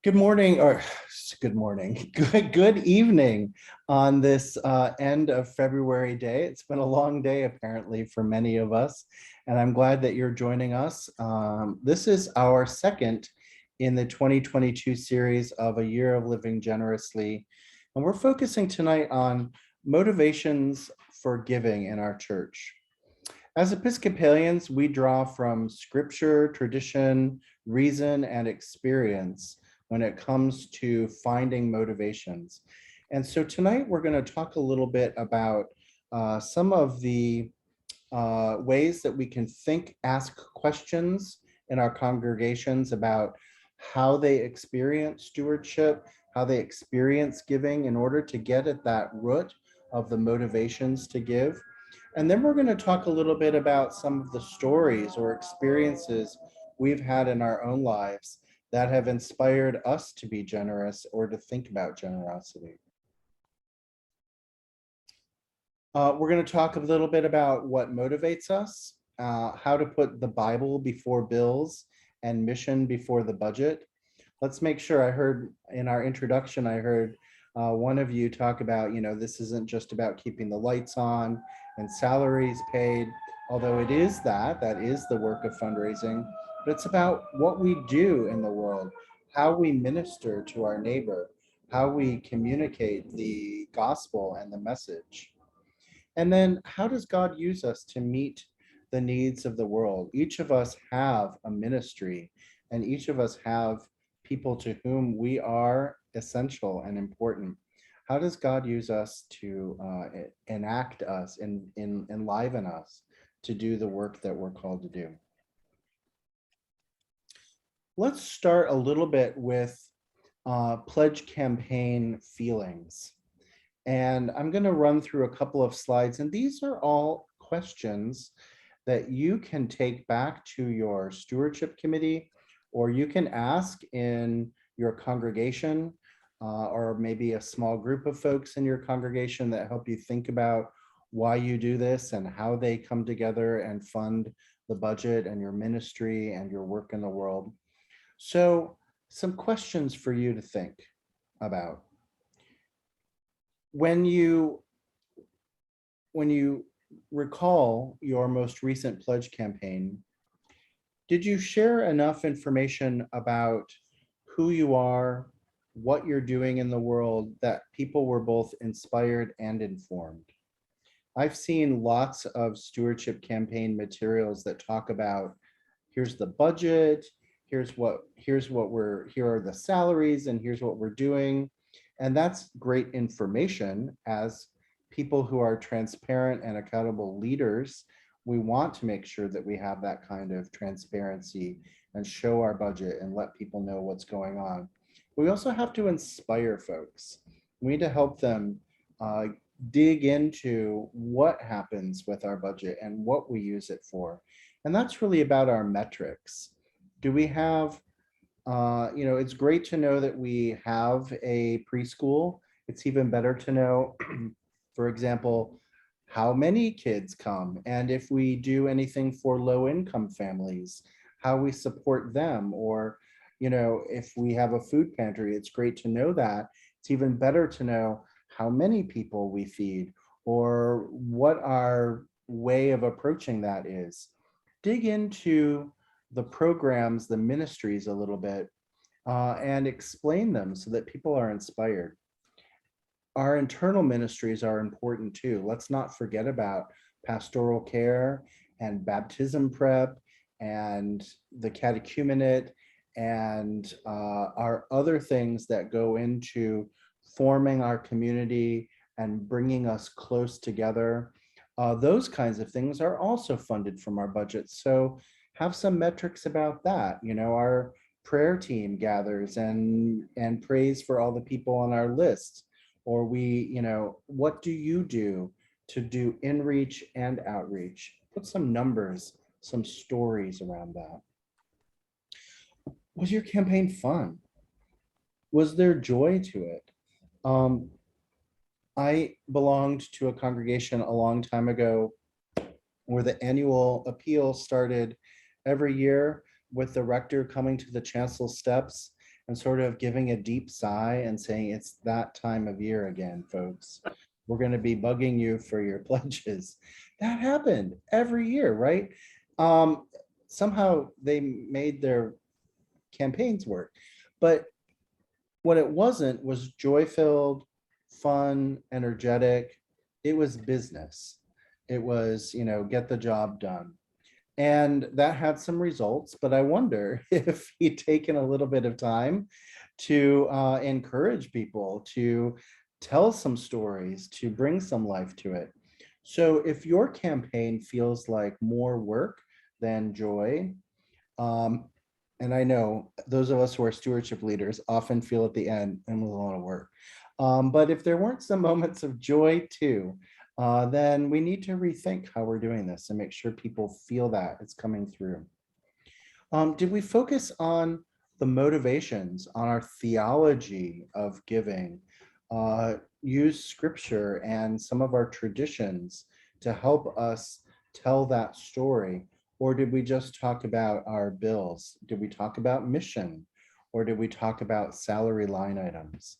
Good morning, or good morning, good evening on this end of February day. It's been a long day, apparently, for many of us, and I'm glad that you're joining us. This is our second in the 2022 series of A Year of Living Generously, and we're focusing tonight on motivations for giving in our church. As Episcopalians, we draw from scripture, tradition, reason, and experience when it comes to finding motivations. And so tonight we're going to talk a little bit about some of the ways that we can ask questions in our congregations about how they experience stewardship, how they experience giving in order to get at that root of the motivations to give. And then we're going to talk a little bit about some of the stories or experiences we've had in our own lives that have inspired us to be generous or to think about generosity. We're going to talk a little bit about what motivates us, how to put the Bible before bills and mission before the budget. Let's make sure. I heard in our introduction, I heard one of you talk about, this isn't just about keeping the lights on and salaries paid, although it is that is the work of fundraising, but it's about what we do in the world, how we minister to our neighbor, how we communicate the gospel and the message. And then how does God use us to meet the needs of the world? Each of us have a ministry, and each of us have people to whom we are essential and important. How does God use us to enact us and enliven us to do the work that we're called to do? Let's start a little bit with pledge campaign feelings. And I'm going to run through a couple of slides, and these are all questions that you can take back to your stewardship committee, or you can ask in your congregation, or maybe a small group of folks in your congregation that help you think about why you do this and how they come together and fund the budget and your ministry and your work in the world. So, some questions for you to think about. When you recall your most recent pledge campaign, did you share enough information about who you are, what you're doing in the world, that people were both inspired and informed? I've seen lots of stewardship campaign materials that talk about, here's the budget, here are the salaries, and here's what we're doing. And that's great information. As people who are transparent and accountable leaders, we want to make sure that we have that kind of transparency and show our budget and let people know what's going on. We also have to inspire folks. We need to help them dig into what happens with our budget and what we use it for. And that's really about our metrics. Do we have, it's great to know that we have a preschool. It's even better to know, for example, how many kids come, and if we do anything for low-income families, how we support them, or if we have a food pantry, it's great to know that. It's even better to know how many people we feed or what our way of approaching that is. Dig into the programs, the ministries a little bit, and explain them so that people are inspired. Our internal ministries are important too. Let's not forget about pastoral care and baptism prep and the catechumenate and our other things that go into forming our community and bringing us close together. Those kinds of things are also funded from our budget. So have some metrics about that. Our prayer team gathers and prays for all the people on our list. Or what do you do to do inreach and outreach? Put some numbers, some stories around that. Was your campaign fun? Was there joy to it? I belonged to a congregation a long time ago where the annual appeal started every year with the rector coming to the chancel steps and sort of giving a deep sigh and saying, it's that time of year again, folks. We're going to be bugging you for your pledges. That happened every year, right? Um, Somehow they made their campaigns work. But what it wasn't was joy filled, fun, energetic. It was business. It was, get the job done. And that had some results, but I wonder if he'd taken a little bit of time to encourage people, to tell some stories, to bring some life to it. So if your campaign feels like more work than joy, um, and I know those of us who are stewardship leaders often feel at the end and with a lot of work. But if there weren't some moments of joy too, then we need to rethink how we're doing this and make sure people feel that it's coming through. Did we focus on the motivations, on our theology of giving, use scripture and some of our traditions to help us tell that story? Or did we just talk about our bills? Did we talk about mission? Or did we talk about salary line items?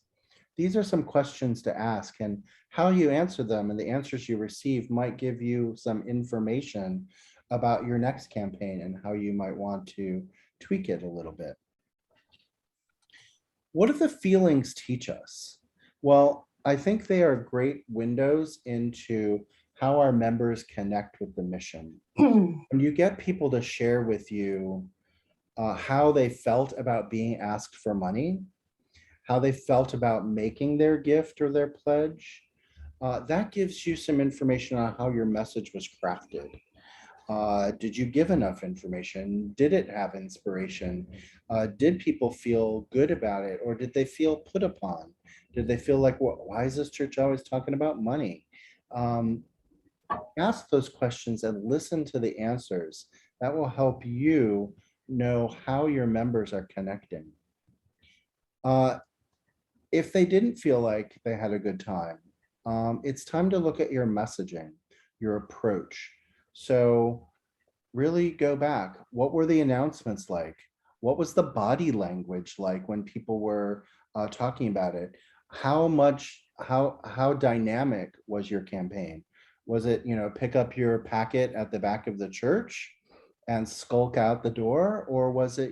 These are some questions to ask, and how you answer them and the answers you receive might give you some information about your next campaign and how you might want to tweak it a little bit. What do the feelings teach us? Well, I think they are great windows into how our members connect with the mission. When you get people to share with you how they felt about being asked for money, how they felt about making their gift or their pledge, that gives you some information on how your message was crafted. Did you give enough information? Did it have inspiration? Did people feel good about it, or did they feel put upon? Did they feel like, why is this church always talking about money? Ask those questions and listen to the answers. That will help you know how your members are connecting. If they didn't feel like they had a good time, it's time to look at your messaging, your approach. So really go back. What were the announcements like? What was the body language like when people were talking about it? How dynamic was your campaign? Was it, pick up your packet at the back of the church and skulk out the door? Or was it,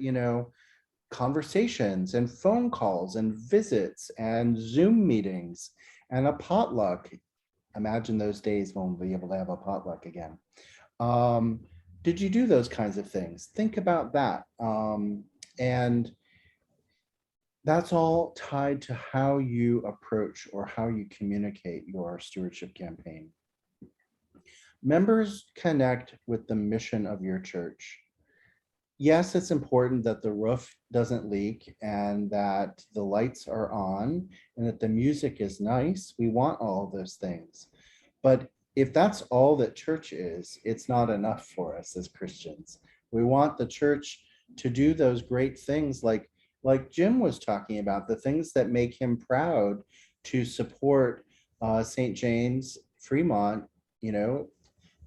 conversations and phone calls and visits and Zoom meetings and a potluck? Imagine those days when we'll be able to have a potluck again. Um, did you do those kinds of things? Think about that. And that's all tied to how you approach or how you communicate your stewardship campaign. Members connect with the mission of your church. Yes, it's important that the roof doesn't leak and that the lights are on and that the music is nice. We want all of those things. But if that's all that church is, it's not enough for us as Christians. We want the church to do those great things like Jim was talking about, the things that make him proud to support St. James Fremont,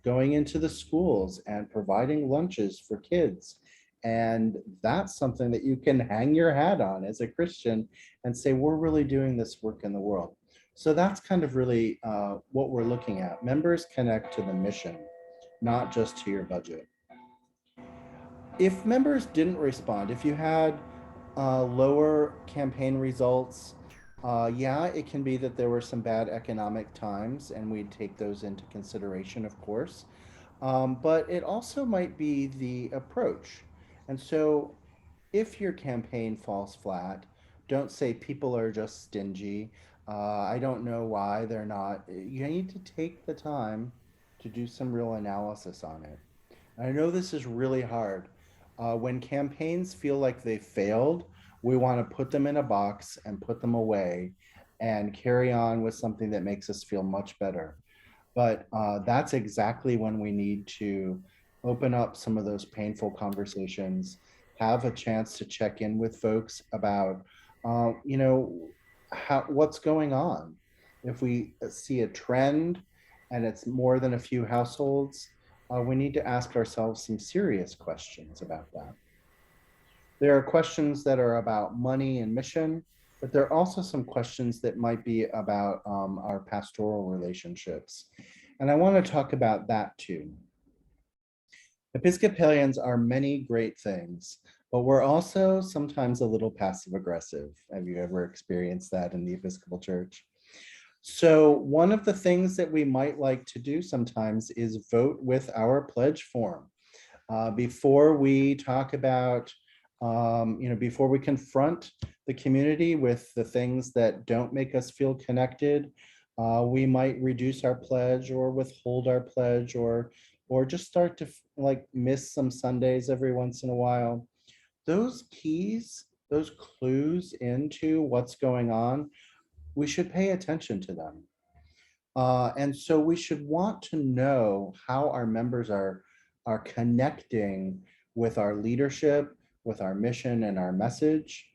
going into the schools and providing lunches for kids. And that's something that you can hang your hat on as a Christian and say, we're really doing this work in the world. So that's kind of really what we're looking at. Members connect to the mission, not just to your budget. If members didn't respond, if you had lower campaign results, yeah, it can be that there were some bad economic times, and we'd take those into consideration, of course. But it also might be the approach. And so if your campaign falls flat, don't say people are just stingy. I don't know why they're not. You need to take the time to do some real analysis on it. I know this is really hard. When campaigns feel like they failed, we want to put them in a box and put them away and carry on with something that makes us feel much better. But that's exactly when we need to open up some of those painful conversations, have a chance to check in with folks about, what's going on. If we see a trend and it's more than a few households, we need to ask ourselves some serious questions about that. There are questions that are about money and mission, but there are also some questions that might be about our pastoral relationships. And I want to talk about that too. Episcopalians are many great things, but we're also sometimes a little passive aggressive. Have you ever experienced that in the Episcopal Church? So one of the things that we might like to do sometimes is vote with our pledge form. Before we talk about, before we confront the community with the things that don't make us feel connected, we might reduce our pledge or withhold our pledge or just start to like miss some Sundays every once in a while. Those keys, those clues into what's going on, we should pay attention to them. And so we should want to know how our members are connecting with our leadership, with our mission and our message.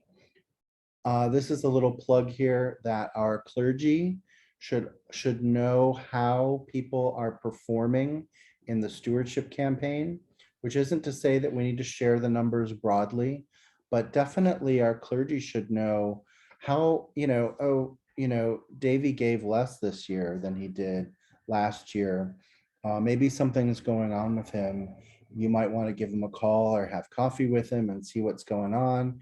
This is a little plug here that our clergy should know how people are performing in the stewardship campaign, which isn't to say that we need to share the numbers broadly, but definitely our clergy should know how, Davy gave less this year than he did last year. Maybe something's going on with him. You might want to give him a call or have coffee with him and see what's going on.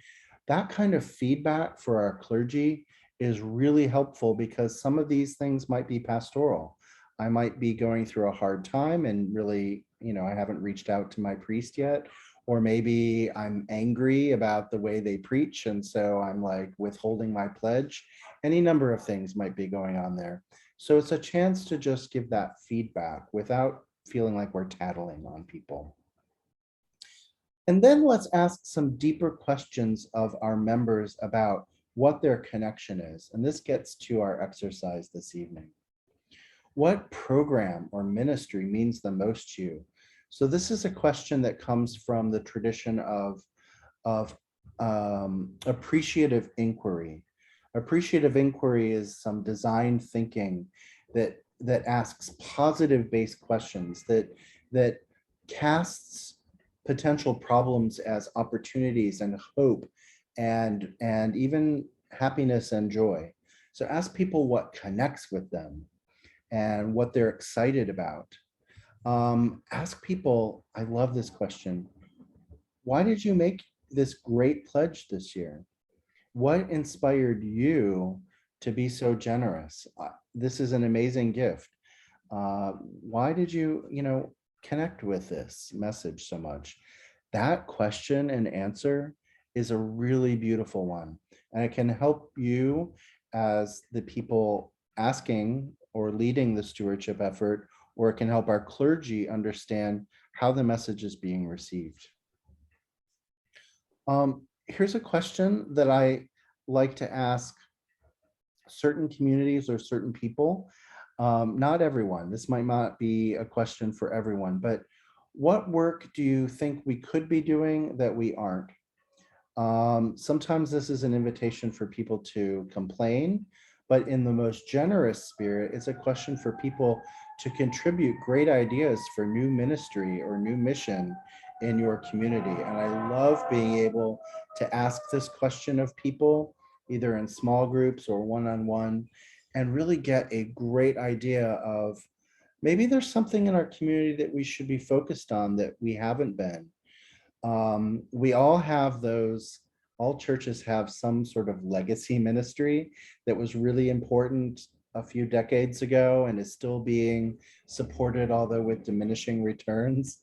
That kind of feedback for our clergy is really helpful because some of these things might be pastoral. I might be going through a hard time and really, I haven't reached out to my priest yet, or maybe I'm angry about the way they preach. And so I'm like withholding my pledge. Any number of things might be going on there. So it's a chance to just give that feedback without feeling like we're tattling on people. And then let's ask some deeper questions of our members about what their connection is. And this gets to our exercise this evening. What program or ministry means the most to you? So this is a question that comes from the tradition of appreciative inquiry. Appreciative inquiry is some design thinking that asks positive-based questions, that casts potential problems as opportunities and hope and even happiness and joy. So ask people what connects with them and what they're excited about. Ask people, I love this question, why did you make this great pledge this year? What inspired you to be so generous? This is an amazing gift. Why did you, connect with this message so much? That question and answer is a really beautiful one. And it can help you as the people asking or leading the stewardship effort, or it can help our clergy understand how the message is being received. Here's a question that I like to ask certain communities or certain people. Not everyone. This might not be a question for everyone, but what work do you think we could be doing that we aren't? Sometimes this is an invitation for people to complain, but in the most generous spirit, it's a question for people to contribute great ideas for new ministry or new mission in your community. And I love being able to ask this question of people, either in small groups or one-on-one, and really get a great idea of maybe there's something in our community that we should be focused on that we haven't been. We all have those, all churches have some sort of legacy ministry that was really important a few decades ago and is still being supported, although with diminishing returns.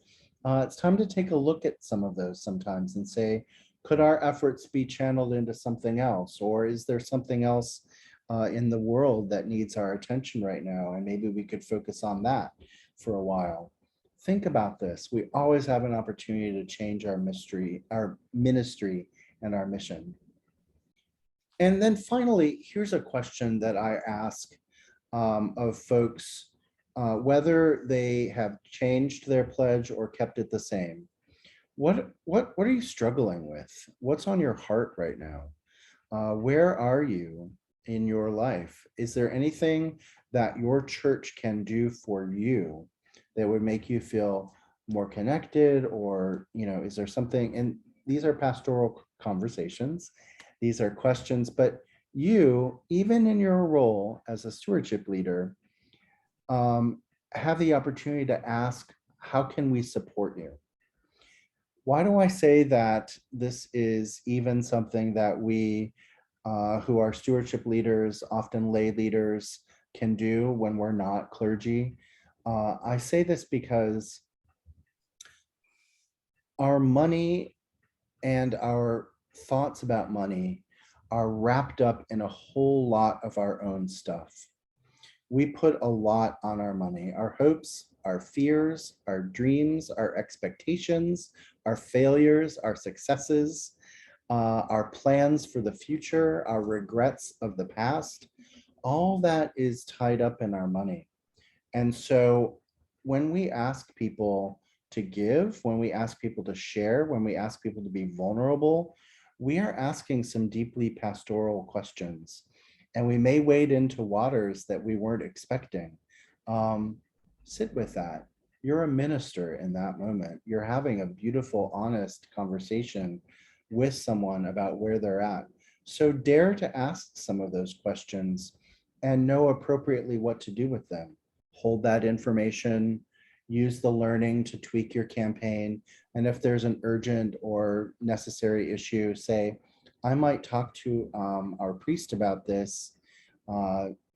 It's time to take a look at some of those sometimes and say, could our efforts be channeled into something else? Or is there something else in the world that needs our attention right now? And maybe we could focus on that for a while. Think about this. We always have an opportunity to change our ministry and our mission. And then finally, here's a question that I ask of folks, whether they have changed their pledge or kept it the same. What are you struggling with? What's on your heart right now? Where are you in your life? Is there anything that your church can do for you that would make you feel more connected? Or, is there something, and these are pastoral conversations. These are questions, but you, even in your role as a stewardship leader, have the opportunity to ask, how can we support you? Why do I say that this is even something that we, who are stewardship leaders, often lay leaders, can do when we're not clergy? I say this because our money and our thoughts about money are wrapped up in a whole lot of our own stuff. We put a lot on our money, our hopes, our fears, our dreams, our expectations, our failures, our successes, our plans for the future, our regrets of the past. All that is tied up in our money. And so when we ask people to give, when we ask people to share, when we ask people to be vulnerable, we are asking some deeply pastoral questions. And we may wade into waters that we weren't expecting. Sit with that. You're a minister in that moment. You're having a beautiful, honest conversation with someone about where they're at. So dare to ask some of those questions and know appropriately what to do with them. Hold that information, use the learning to tweak your campaign. And if there's an urgent or necessary issue, say, I might talk to our priest about this.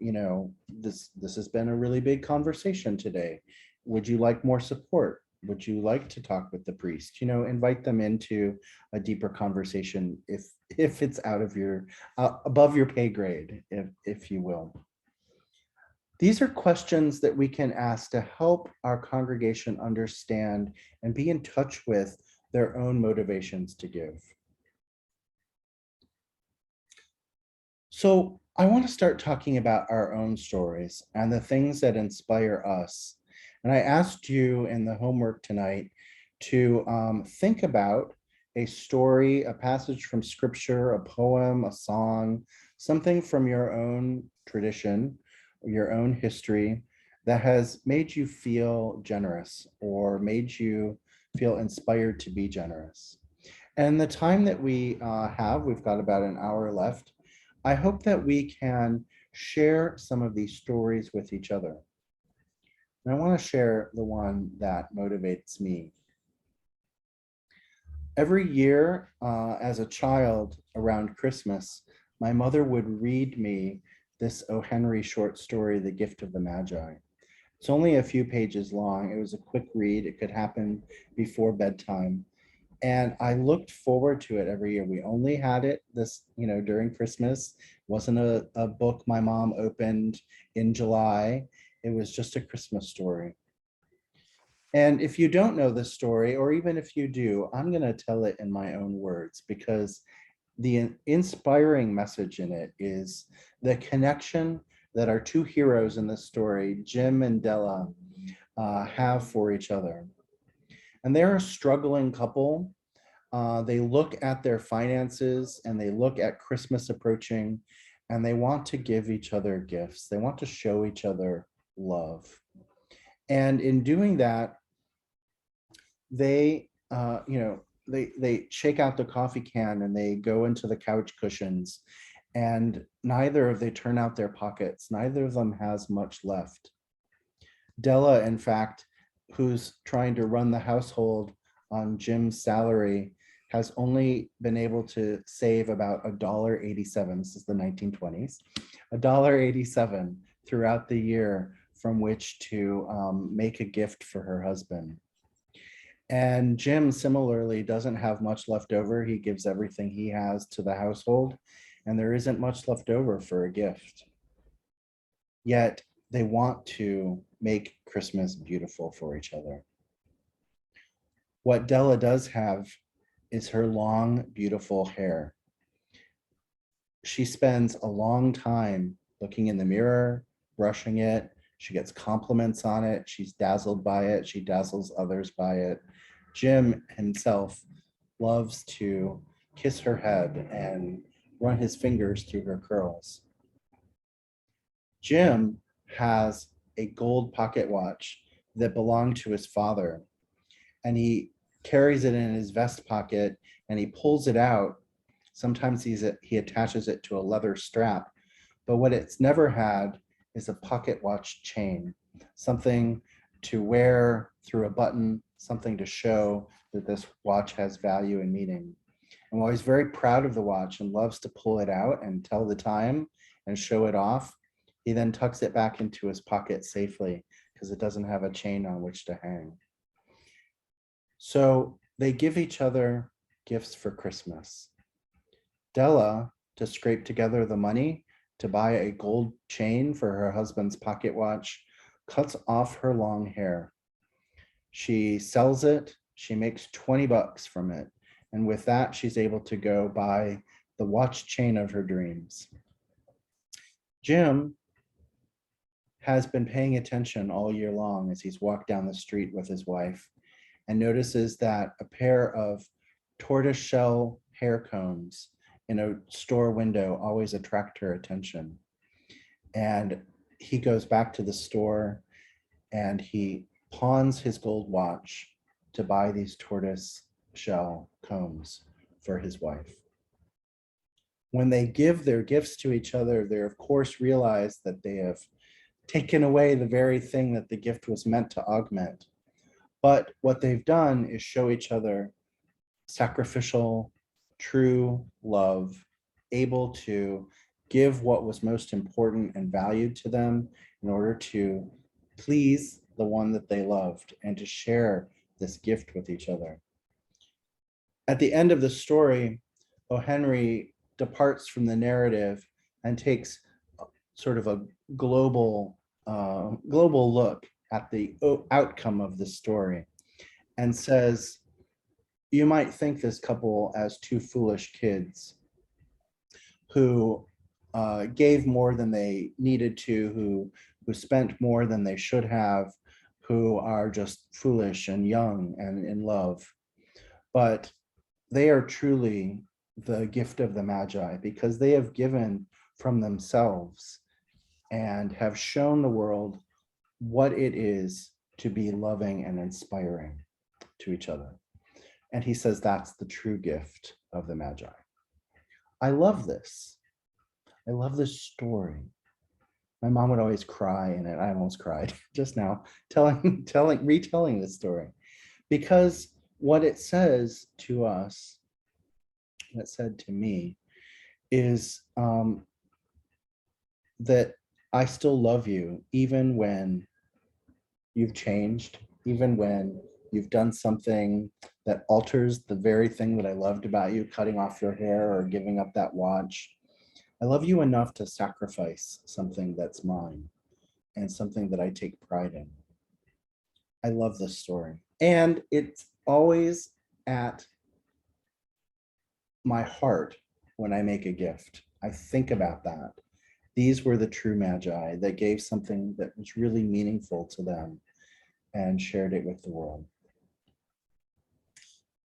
This has been a really big conversation today. Would you like more support? Would you like to talk with the priest? Invite them into a deeper conversation if it's out of your above your pay grade, if you will. These are questions that we can ask to help our congregation understand and be in touch with their own motivations to give. So I want to start talking about our own stories and the things that inspire us. And I asked you in the homework tonight to think about a story, a passage from scripture, a poem, a song, something from your own tradition, your own history that has made you feel generous or made you feel inspired to be generous. And the time that we have, we've got about an hour left. I hope that we can share some of these stories with each other. And I want to share the one that motivates me. Every year as a child around Christmas, my mother would read me this O. Henry short story, The Gift of the Magi. It's only a few pages long. It was a quick read. It could happen before bedtime. And I looked forward to it every year. We only had it during Christmas. It wasn't a book my mom opened in July. It was just a Christmas story. And if you don't know this story, or even if you do, I'm going to tell it in my own words because the inspiring message in it is the connection that our two heroes in this story, Jim and Della, have for each other. And they're a struggling couple. They look at their finances and they look at Christmas approaching and they want to give each other gifts. They want to show each other love. And in doing that, they shake out the coffee can and they go into the couch cushions, and neither of they turn out their pockets. Neither of them has much left. Della, in fact, who's trying to run the household on Jim's salary, has only been able to save about $1.87. This is the 1920s, $1.87 throughout the year from which to make a gift for her husband. And Jim similarly doesn't have much left over. He gives everything he has to the household, and there isn't much left over for a gift. Yet they want to make Christmas beautiful for each other. What Della does have is her long, beautiful hair. She spends a long time looking in the mirror, brushing it. She gets compliments on it. She's dazzled by it. She dazzles others by it. Jim himself loves to kiss her head and run his fingers through her curls. Jim has a gold pocket watch that belonged to his father, and he carries it in his vest pocket, and he pulls it out. Sometimes he attaches it to a leather strap, but what it's never had is a pocket watch chain, something to wear through a button, something to show that this watch has value and meaning. And while he's very proud of the watch and loves to pull it out and tell the time and show it off, he then tucks it back into his pocket safely because it doesn't have a chain on which to hang. So they give each other gifts for Christmas. Della, to scrape together the money to buy a gold chain for her husband's pocket watch, cuts off her long hair. She sells it. She makes $20 from it. And with that, she's able to go buy the watch chain of her dreams. Jim has been paying attention all year long as he's walked down the street with his wife and notices that a pair of tortoiseshell hair combs in a store window always attract her attention. And he goes back to the store and he pawns his gold watch to buy these tortoiseshell combs for his wife. When they give their gifts to each other, they of course realize that they have taken away the very thing that the gift was meant to augment. But what they've done is show each other sacrificial, true love, able to give what was most important and valued to them in order to please the one that they loved and to share this gift with each other. At the end of the story, O. Henry departs from the narrative and takes sort of a global look at the outcome of the story and says, you might think this couple as two foolish kids who gave more than they needed to, who spent more than they should have, who are just foolish and young and in love. But they are truly the gift of the Magi because they have given from themselves and have shown the world what it is to be loving and inspiring to each other. And he says that's the true gift of the Magi. I love this. I love this story. My mom would always cry in it. I almost cried just now retelling this story, because what it says to us, what it said to me, is that I still love you even when you've changed, even when you've done something that alters the very thing that I loved about you, cutting off your hair or giving up that watch. I love you enough to sacrifice something that's mine and something that I take pride in. I love this story. And it's always at my heart when I make a gift. I think about that. These were the true Magi that gave something that was really meaningful to them and shared it with the world.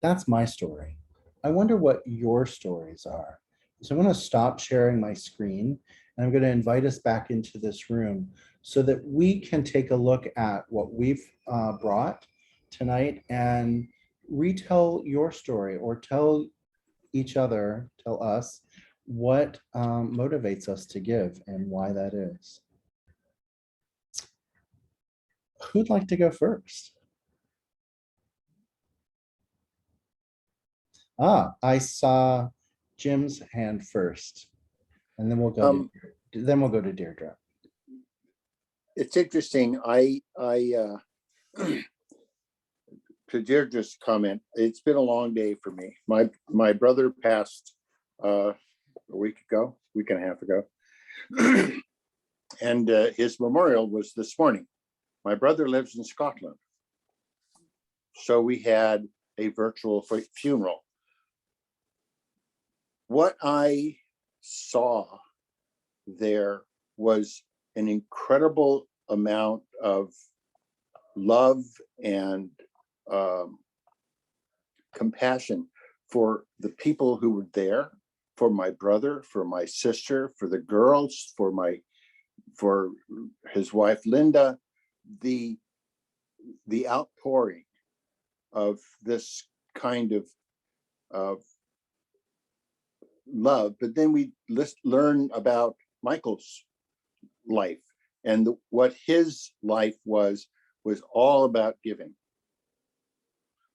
That's my story. I wonder what your stories are. So I'm going to stop sharing my screen and I'm going to invite us back into this room so that we can take a look at what we've brought tonight and retell your story, or tell each other, tell us what motivates us to give and why that is. Who'd like to go first? I saw Jim's hand first, and then we'll go to Deirdre. It's interesting. To Deirdre's comment, it's been a long day for me. My brother passed a week and a half ago, and his memorial was this morning. My brother lives in Scotland, so we had a virtual funeral. What I saw there was an incredible amount of love and compassion for the people who were there, for my brother, for my sister, for the girls, for his wife Linda. The outpouring of this kind of love. But then we learn about Michael's life, and what his life was all about giving.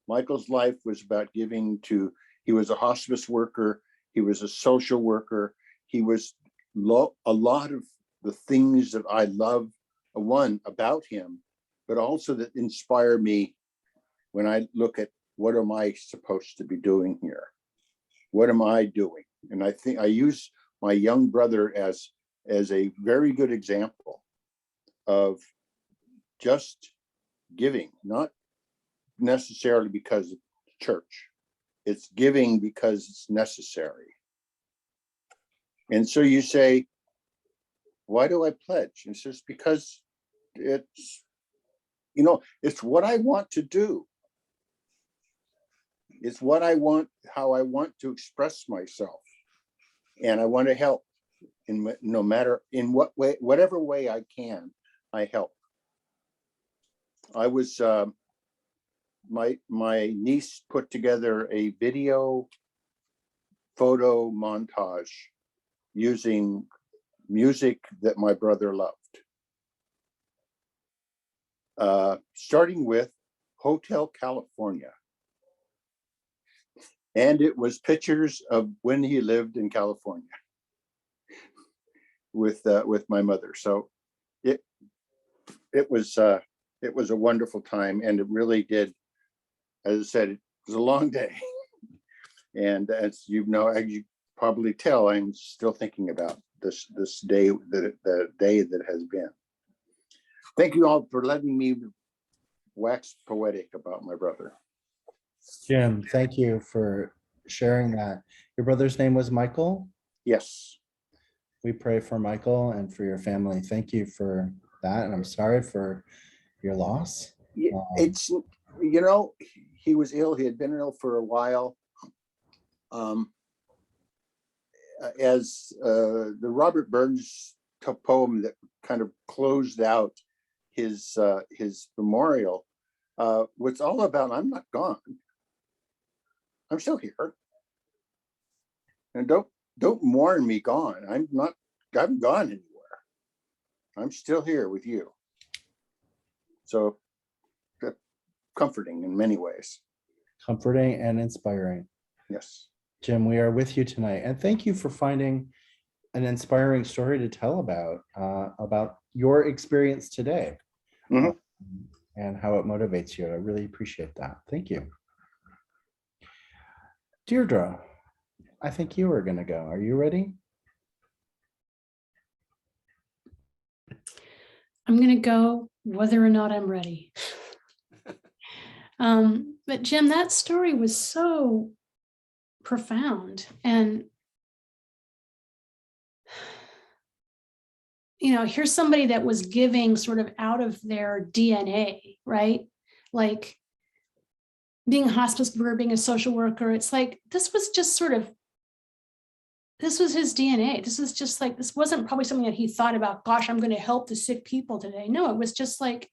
Michael's life was about giving to, he was a hospice worker, he was a social worker, he was a lot of the things that I love, one, about him, but also that inspire me when I look at what am I supposed to be doing here? What am I doing? And I think I use my young brother as a very good example of just giving, not necessarily because of church. It's giving because it's necessary. And so you say, why do I pledge? And it's just because it's, it's what I want to do. It's what I want, how I want to express myself. And I want to help in no matter in what way, whatever way I can, I help. I was, my niece put together a video photo montage using music that my brother loved. Starting with Hotel California. And it was pictures of when he lived in California with my mother. So it was a wonderful time, and it really did, as I said, it was a long day. And as you probably tell, I'm still thinking about this day, the day that has been. Thank you all for letting me wax poetic about my brother. Jim, thank you for sharing that. Your brother's name was Michael? Yes. We pray for Michael and for your family. Thank you for that. And I'm sorry for your loss. It's, he was ill. He had been ill for a while. As the Robert Burns poem that kind of closed out his memorial, what's all about, I'm not gone. I'm still here. And don't mourn me gone. I haven't gone anywhere. I'm still here with you. So comforting in many ways. Comforting and inspiring. Yes. Jim, we are with you tonight. And thank you for finding an inspiring story to tell about your experience today. Mm-hmm. And how it motivates you. I really appreciate that. Thank you. Deirdre, I think you were going to go. Are you ready? I'm going to go whether or not I'm ready. But Jim, that story was so profound. And, here's somebody that was giving sort of out of their DNA, right? Like being a hospice worker, being a social worker. It's like, this was his DNA. This was just like, this wasn't probably something that he thought about, gosh, I'm going to help the sick people today. No, it was just like,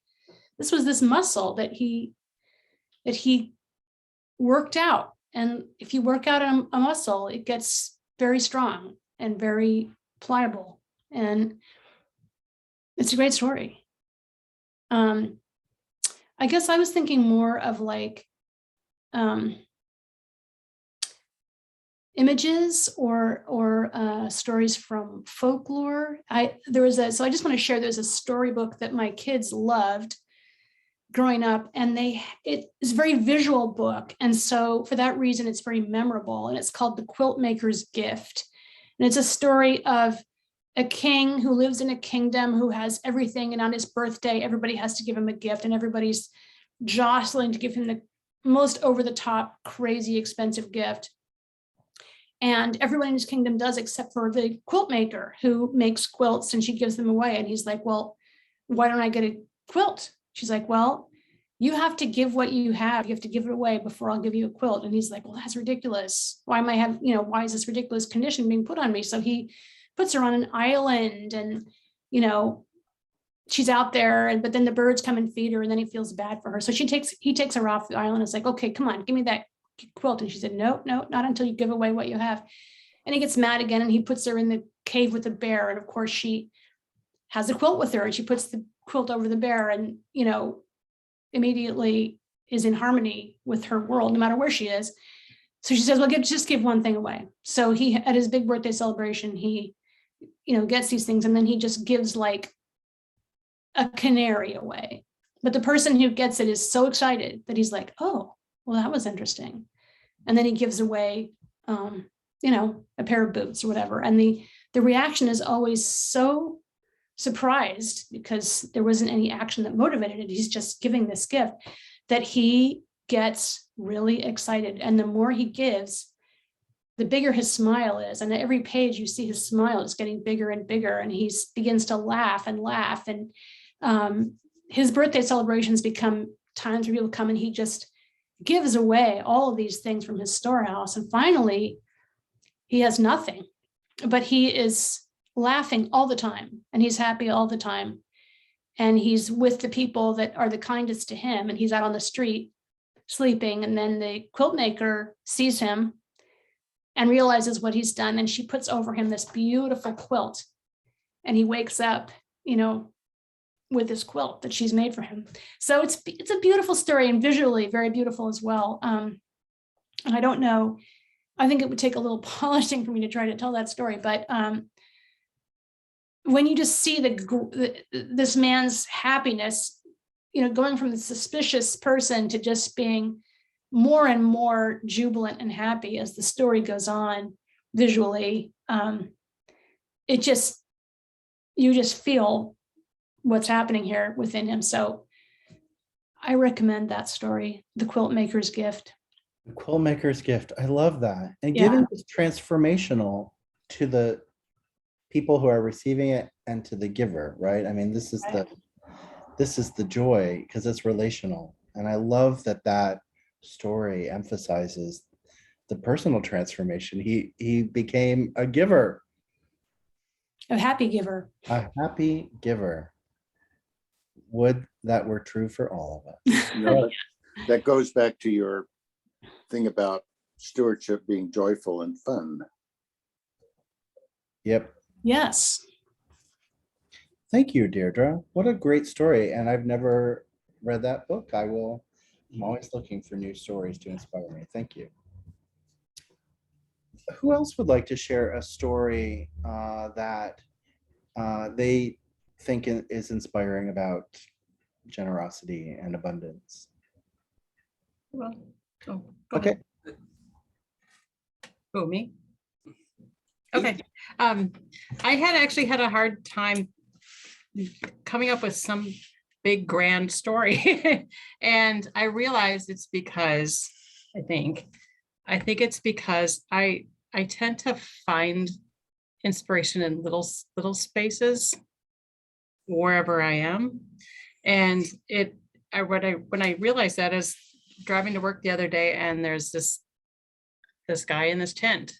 this was this muscle that he worked out. And if you work out a muscle, it gets very strong and very pliable. And it's a great story. I guess I was thinking more of like images or stories from folklore. So I just want to share, there's a storybook that my kids loved growing up, and it is a very visual book. And so for that reason, it's very memorable. And it's called The Quilt Maker's Gift. And it's a story of a king who lives in a kingdom who has everything. And on his birthday, everybody has to give him a gift, and everybody's jostling to give him the most over the top, crazy, expensive gift. And everyone in his kingdom does, except for the quilt maker who makes quilts, and she gives them away. And he's like, well, why don't I get a quilt? She's like, well, you have to give what you have. You have to give it away before I'll give you a quilt. And he's like, well, that's ridiculous. Why is this ridiculous condition being put on me? So he puts her on an island, and, she's out there, but then the birds come and feed her, and then he feels bad for her. So he takes her off the island. It's like, okay, come on, give me that quilt. And she said, no, not until you give away what you have. And he gets mad again, and he puts her in the cave with the bear. And of course, she has the quilt with her, and she puts the quilt over the bear, and, immediately is in harmony with her world, no matter where she is. So she says, well, just give one thing away. So he, at his big birthday celebration, he, gets these things, and then he just gives like a canary away. But the person who gets it is so excited that he's like, oh, well, that was interesting. And then he gives away, a pair of boots or whatever. And the reaction is always so surprised, because there wasn't any action that motivated it. He's just giving this gift, that he gets really excited. And the more he gives, the bigger his smile is. And at every page you see his smile is getting bigger and bigger. And he begins to laugh and laugh. And his birthday celebrations become times where people come, and he just gives away all of these things from his storehouse. And finally, he has nothing, but he is laughing all the time, and he's happy all the time. And he's with the people that are the kindest to him, and he's out on the street sleeping. And then the quilt maker sees him and realizes what he's done, and she puts over him this beautiful quilt, and he wakes up, with this quilt that she's made for him. So it's a beautiful story, and visually very beautiful as well. And I don't know, I think it would take a little polishing for me to try to tell that story, but when you just see this man's happiness, going from the suspicious person to just being more and more jubilant and happy as the story goes on visually, you just feel what's happening here within him. So I recommend that story, The Quilt Maker's Gift. The Quilt Maker's Gift. I love that. And Yeah. giving is transformational to the people who are receiving it and to the giver, right? I mean, this is the joy, because it's relational. And I love that story emphasizes the personal transformation. He became a giver. A happy giver. A happy giver. Would that were true for all of us. That goes back to your thing about stewardship being joyful and fun. Yep. Yes. Thank you, Deirdre. What a great story. And I've never read that book. I'm always looking for new stories to inspire me. Thank you. Who else would like to share a story that they think is inspiring about generosity and abundance? Well, go Okay. ahead. Who, me? Okay. I had actually had a hard time coming up with some big grand story. And I realized it's because I think it's because I tend to find inspiration in little spaces wherever I am. And when I realized that is driving to work the other day, and there's this guy in this tent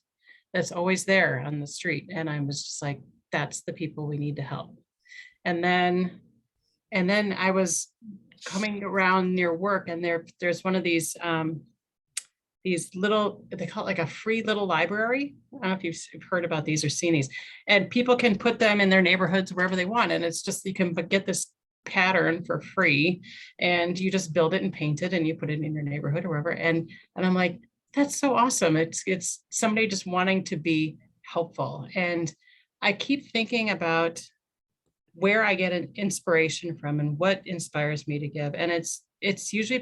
that's always there on the street. And I was just like, that's the people we need to help. And then I was coming around near work, and there's one of these little, they call it like a free little library. I don't know if you've heard about these or seen these, and people can put them in their neighborhoods wherever they want. And it's just, you can get this pattern for free, and you just build it and paint it, and you put it in your neighborhood or wherever. And I'm like, that's so awesome. It's somebody just wanting to be helpful. And I keep thinking about where I get an inspiration from and what inspires me to give. And it's usually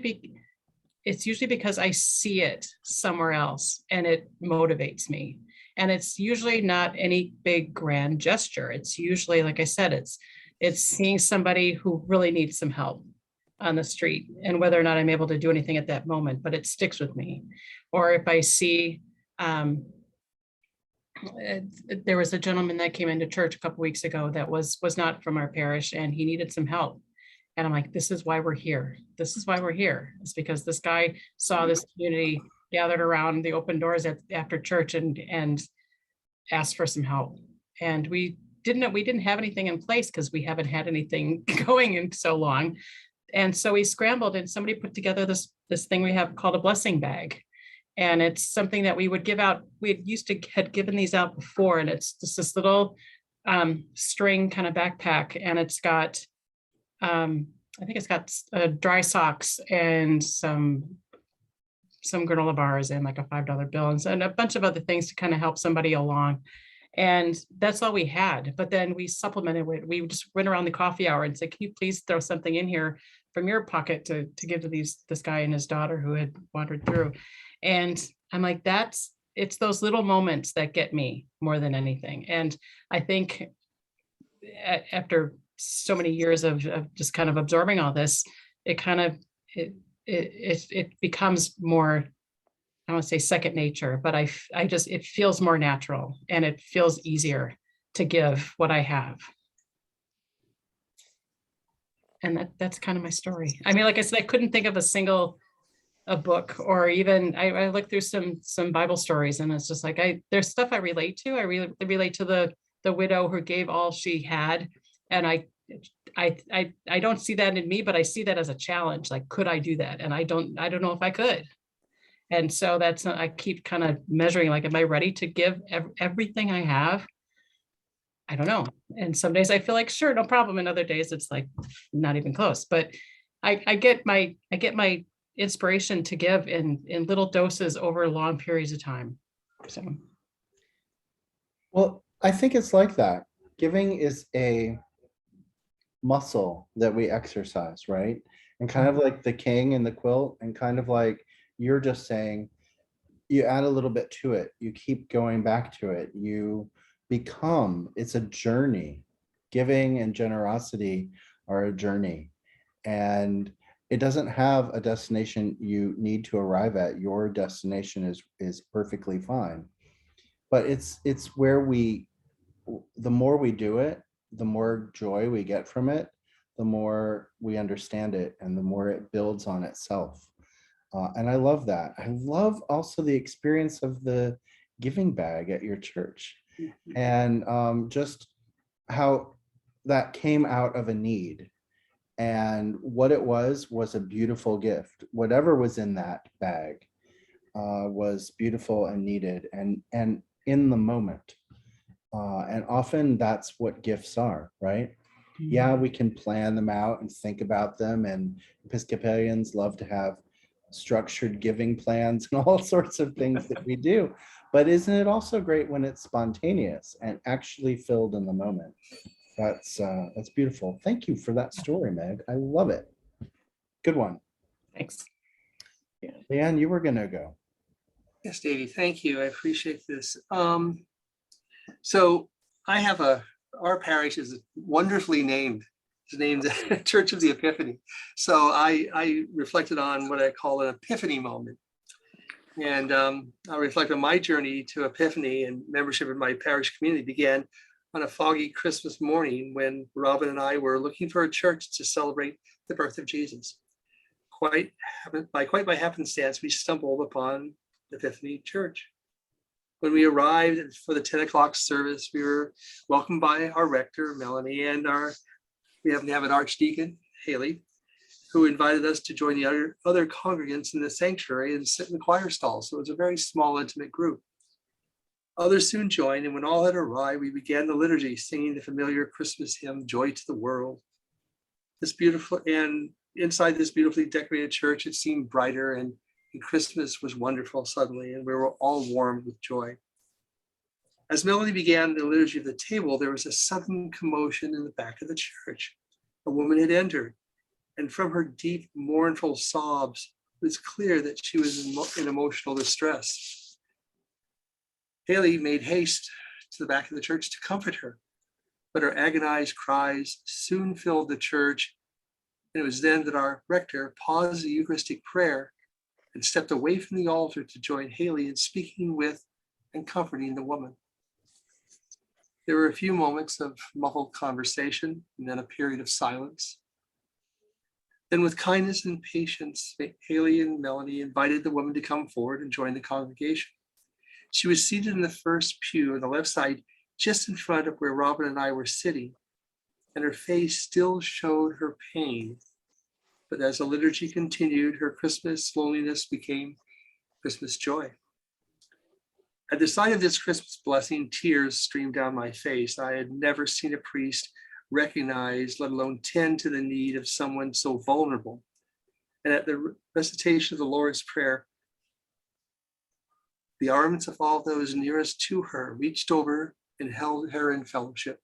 because I see it somewhere else and it motivates me. And it's usually not any big grand gesture. It's usually, like I said, it's seeing somebody who really needs some help on the street, and whether or not I'm able to do anything at that moment, but it sticks with me. Or if I see, there was a gentleman that came into church a couple weeks ago that was not from our parish, and he needed some help. And I'm like, this is why we're here. This is why we're here. It's because this guy saw this community gathered around the open doors after church and asked for some help. And we we didn't have anything in place because we haven't had anything going in so long. And so we scrambled, and somebody put together this thing we have called a blessing bag. And it's something that we would give out. We had given these out before, and it's just this little string kind of backpack, and it's got I think it's got dry socks and some granola bars and like a $5 bill and a bunch of other things to kind of help somebody along. And that's all we had. But then we supplemented with, we just went around the coffee hour and said, can you please throw something in here from your pocket to give to this guy and his daughter who had wandered through. And I'm like, it's those little moments that get me more than anything. And I think after so many years of just kind of absorbing all this, it kind of, it becomes more, I don't want to say second nature, but I just, it feels more natural and it feels easier to give what I have. And that's kind of my story. I mean, like I said, I couldn't think of a book, or even I looked through some Bible stories, and it's just like, there's stuff I relate to. I really relate to the widow who gave all she had. And I don't see that in me, but I see that as a challenge. Like, could I do that? And I don't know if I could. And so I keep kind of measuring, like, am I ready to give everything I have? I don't know. And some days I feel like, sure, no problem. And other days it's like not even close. But I get my inspiration to give in little doses over long periods of time. So, Well, I think it's like that. Giving is a muscle that we exercise, right? And kind of like the king and the quilt, and kind of like you're just saying, you add a little bit to it, you keep going back to it, you become, it's a journey. Giving and generosity are a journey, and it doesn't have a destination you need to arrive at. Your destination is perfectly fine, but it's where the more we do it, the more joy we get from it, the more we understand it, and the more it builds on itself. And I love that. I love also the experience of the giving bag at your church, and just how that came out of a need. And what it was a beautiful gift. Whatever was in that bag was beautiful and needed, and in the moment. And often that's what gifts are, right? Yeah, we can plan them out and think about them, and Episcopalians love to have structured giving plans and all sorts of things that we do. But isn't it also great when it's spontaneous and actually filled in the moment? That's beautiful. Thank you for that story, Meg. I love it. Good one. thanks. Leanne, you were gonna go. Yes, Davey, thank you. I appreciate this. So I have our parish is wonderfully named. It's named Church of the Epiphany. So I reflected on what I call an epiphany moment. And I reflect on my journey to Epiphany, and membership in my parish community began on a foggy Christmas morning when Robin and I were looking for a church to celebrate the birth of Jesus. Quite by happenstance, we stumbled upon Epiphany Church. When we arrived for the 10 o'clock service, we were welcomed by our rector, Melanie, and we happen to have an archdeacon, Haley, who invited us to join the other congregants in the sanctuary and sit in the choir stall. So it was a very small, intimate group. Others soon joined, and when all had arrived, we began the liturgy, singing the familiar Christmas hymn, Joy to the World. And inside this beautifully decorated church, it seemed brighter, and Christmas was wonderful suddenly, and we were all warmed with joy. As Melanie began the liturgy of the table, there was a sudden commotion in the back of the church. A woman had entered, and from her deep, mournful sobs, it was clear that she was in emotional distress. Haley made haste to the back of the church to comfort her, but her agonized cries soon filled the church, and it was then that our rector paused the Eucharistic prayer and stepped away from the altar to join Haley in speaking with and comforting the woman. There were a few moments of muffled conversation and then a period of silence. Then with kindness and patience, Haley and Melanie invited the woman to come forward and join the congregation. She was seated in the first pew on the left side, just in front of where Robin and I were sitting, and her face still showed her pain. But as the liturgy continued, her Christmas loneliness became Christmas joy. At the sight of this Christmas blessing, tears streamed down my face. I had never seen a priest recognize, let alone tend to the need of someone so vulnerable. And at the recitation of the Lord's Prayer, the arms of all those nearest to her reached over and held her in fellowship.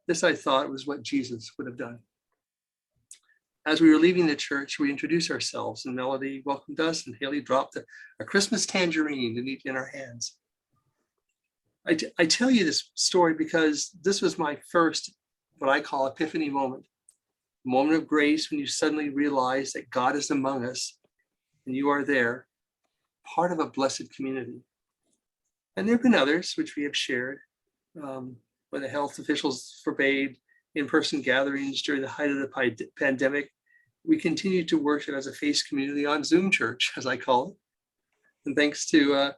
This, I thought, was what Jesus would have done. As we were leaving the church, we introduced ourselves, and Melody welcomed us, and Haley dropped a Christmas tangerine in our hands. I tell you this story because this was my first, what I call Epiphany moment. A moment of grace when you suddenly realize that God is among us, and you are there, part of a blessed community. And there have been others which we have shared. When the health officials forbade in-person gatherings during the height of the pandemic, we continued to worship as a faith community on Zoom church, as I call it. And thanks to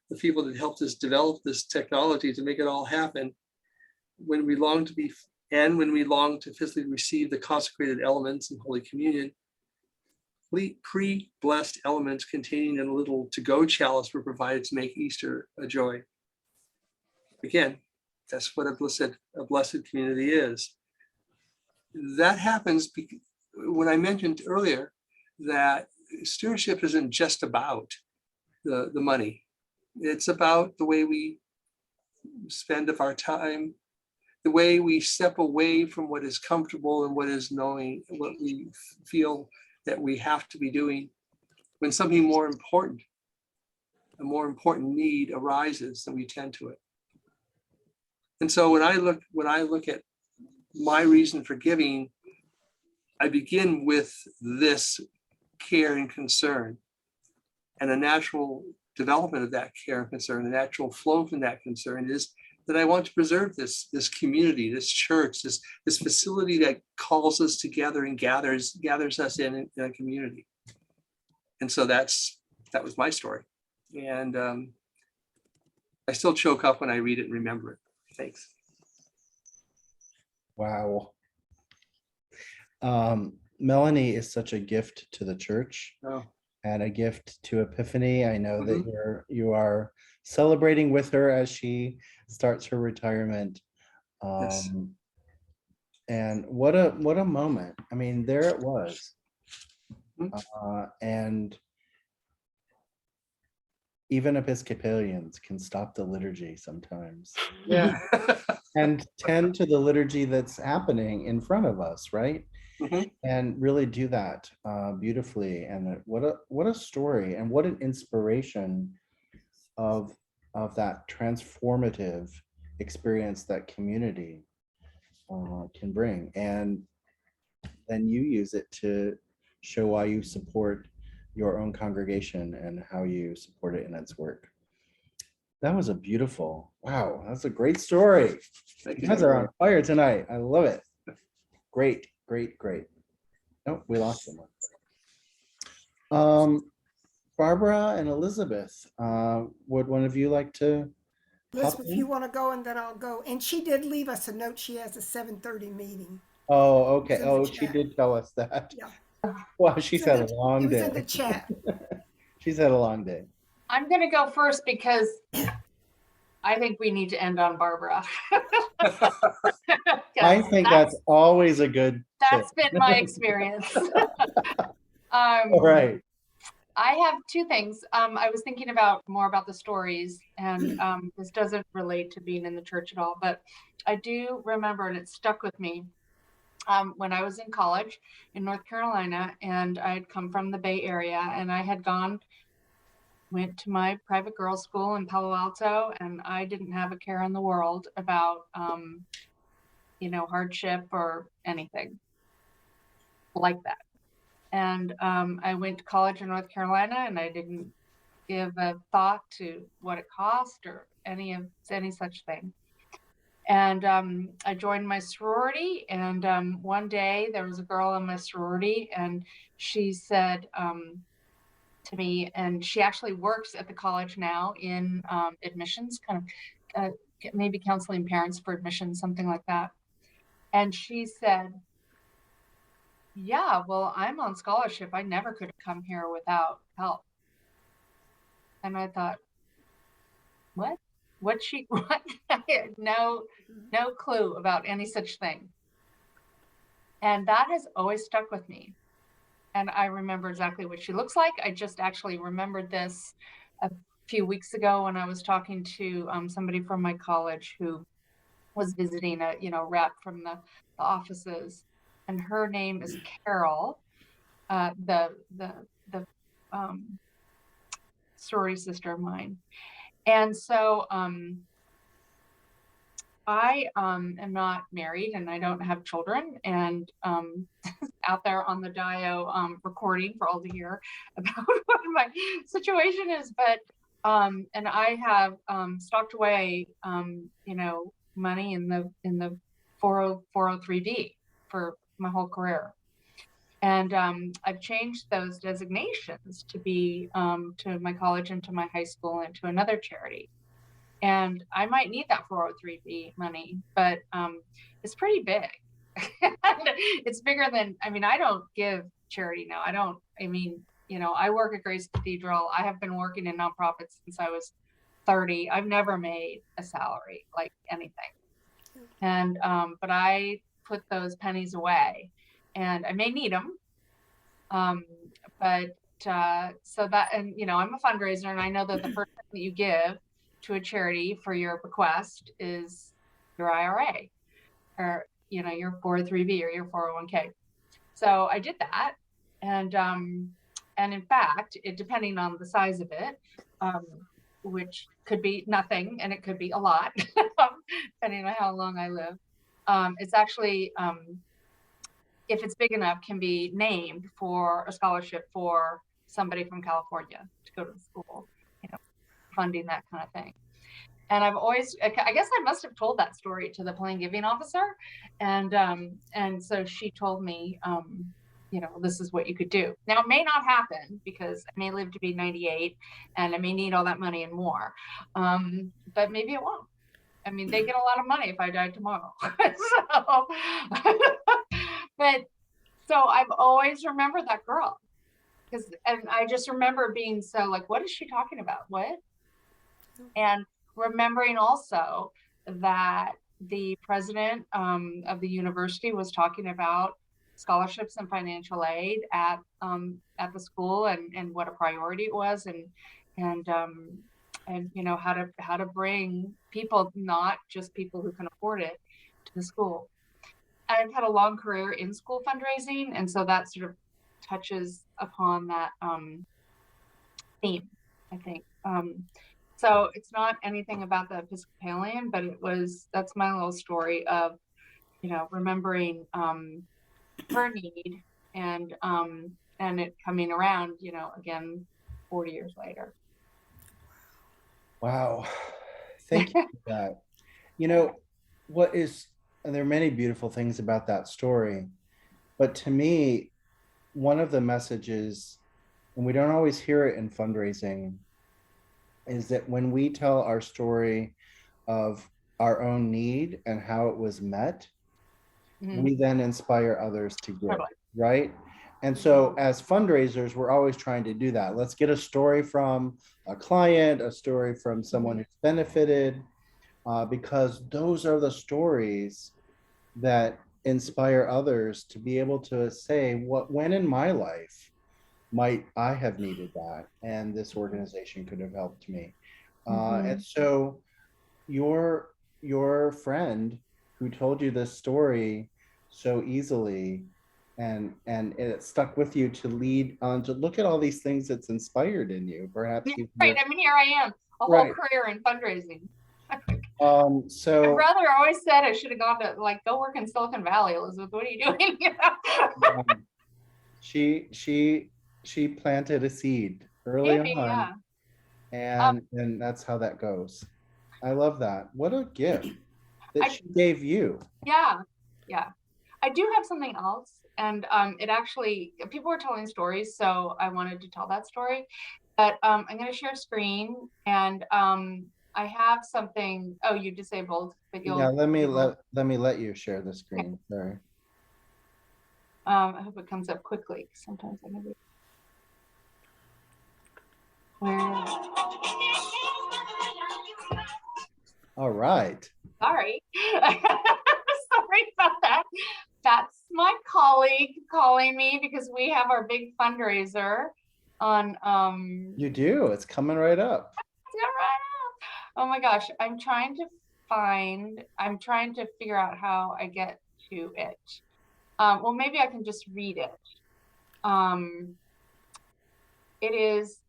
the people that helped us develop this technology to make it all happen, when we long to physically receive the consecrated elements in Holy Communion, pre-blessed elements containing a little to-go chalice were provided to make Easter a joy. Again, that's what a blessed community is. That happens when I mentioned earlier that stewardship isn't just about the money. It's about the way we spend of our time, the way we step away from what is comfortable and what is knowing, what we feel that we have to be doing when something more important, a more important need arises, then we tend to it. And so when I look at my reason for giving, I begin with this care and concern, and a natural development of that care and concern, the natural flow from that concern is that I want to preserve this community, this church, this facility that calls us together and gathers us in a community. And so that was my story. And I still choke up when I read it and remember it. Thanks. Wow. Melanie is such a gift to the church. Oh. And a gift to Epiphany. I know that you are celebrating with her as she starts her retirement. Yes. And what a moment. I mean, there it was. And even Episcopalians can stop the liturgy sometimes. Yeah. And tend to the liturgy that's happening in front of us, right? And really do that beautifully. And what a story, and what an inspiration of that transformative experience that community can bring. And then you use it to show why you support your own congregation and how you support it in its work. That was a beautiful, wow, that's a great story. You guys are on fire tonight. I love it. Great. Oh, we lost someone. Barbara and Elizabeth, would one of you like to? Elizabeth, if you want to go, and then I'll go. And she did leave us a note. She has a 7:30 meeting. Oh, okay. It's in the Oh, she chat. did tell us that. Yeah. Wow, she's had a long It was day. in the chat. She's had a long day. I'm going to go first because I think we need to end on Barbara. I think that's always a good That's been my experience. All right. I have two things. I was thinking more about the stories, and this doesn't relate to being in the church at all, but I do remember, and it stuck with me, when I was in college in North Carolina, and I had come from the Bay Area, and I had went to my private girls' school in Palo Alto, and I didn't have a care in the world about, hardship or anything like that. And I went to college in North Carolina, and I didn't give a thought to what it cost or any such thing. And I joined my sorority, and one day there was a girl in my sorority, and she said to me, and she actually works at the college now in admissions, kind of maybe counseling parents for admission, something like that. And she said, yeah, well, I'm on scholarship. I never could have come here without help. And I thought, what? What she, what? I had no clue about any such thing. And that has always stuck with me. And I remember exactly what she looks like. I just actually remembered this a few weeks ago when I was talking to somebody from my college who was visiting a rep from the offices, and her name is Carol, the sorority sister of mine. And so I am not married and I don't have children, and out there on the Dio recording for all to hear about what my situation is. But and I have stocked away money in the 403b for my whole career. And I've changed those designations to be to my college and to my high school and to another charity. And I might need that 403b money, but it's pretty big. It's bigger than, I don't give charity now. I work at Grace Cathedral. I have been working in nonprofits since I was 30. I've never made a salary, like anything. And, but I put those pennies away, and I may need them. So that, and, I'm a fundraiser, and I know that the first thing that you give to a charity for your bequest is your IRA, or your 403b or your 401k. So I did that, and in fact, depending on the size of it, which could be nothing and it could be a lot, depending on how long I live, it's actually, if it's big enough, can be named for a scholarship for somebody from California to go to school, funding that kind of thing. And I've always, I guess I must have told that story to the plain giving officer. And so she told me, this is what you could do. Now, it may not happen because I may live to be 98 and I may need all that money and more. But maybe it won't. They get a lot of money if I die tomorrow. So I've always remembered that girl. And I just remember being so like, what is she talking about? What? And remembering also that the president of the university was talking about scholarships and financial aid at the school, and what a priority it was, and how to bring people, not just people who can afford it, to the school. I've had a long career in school fundraising, and so that sort of touches upon that theme, I think. So it's not anything about the Episcopalian, but that's my little story of, remembering her need and it coming around, again, 40 years later. Wow. Thank you for that. And there are many beautiful things about that story, but to me, one of the messages, and we don't always hear it in fundraising, is that when we tell our story of our own need and how it was met, we then inspire others to give, right? And so as fundraisers, we're always trying to do that. Let's get a story from a client, a story from someone who's benefited, because those are the stories that inspire others to be able to say, when in my life might I have needed that, and this organization could have helped me. And so your friend who told you this story so easily, and it stuck with you to lead on to look at all these things that's inspired in you, perhaps. Right. Here I am, a whole career in fundraising. So my brother always said I should have gone to go work in Silicon Valley. Elizabeth, what are you doing? She planted a seed early on, and that's how that goes. I love that. What a gift that she gave you. Yeah. I do have something else, and it actually, people were telling stories, so I wanted to tell that story. But I'm going to share screen, and I have something. Oh, you disabled, but you'll. Yeah, let me let you share the screen. Sorry. I hope it comes up quickly. Sometimes I never. Where? All right. Sorry. Sorry about that. That's my colleague calling me because we have our big fundraiser on You do. It's coming right up. oh my gosh, I'm trying to figure out how I get to it. Well, maybe I can just read it. It is